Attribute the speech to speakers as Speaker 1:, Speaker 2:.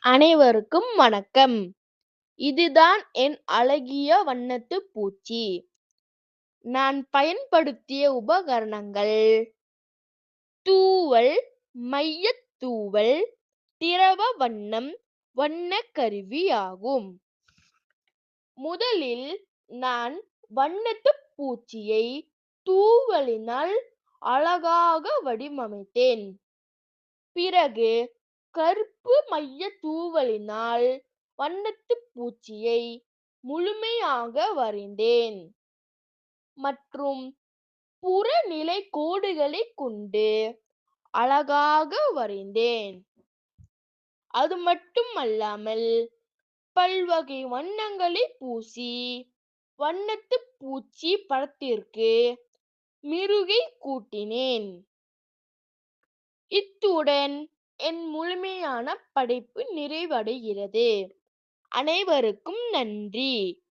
Speaker 1: அனைவருக்கும் வணக்கம். இதுதான் என் அழகிய வண்ணத்துப் பூச்சி. நான் பயன்படுத்திய உபகரணங்கள் தூவல், மையத் தூவல், திரவ வண்ணம், வண்ணக் கருவி ஆகும். முதலில் நான் வண்ணத்துப் பூச்சியை தூவலினால் அழகாக வடிவமைத்தேன். பிறகு கருப்பு மையத் தூவலினால் வண்ணத்துப் பூச்சியை முழுமையாக வரைந்தேன் மற்றும் புறநிலை கோடுகளைக் கொண்டு அழகாக வரைந்தேன். அது மட்டுமல்லாமல் பல்வகை வண்ணங்களை பூசி வண்ணத்துப் பூச்சி படத்திற்கு மெருகை கூட்டினேன். இத்துடன் என் முழுமையான படைப்பு நிறைவடைகிறது. அனைவருக்கும் நன்றி.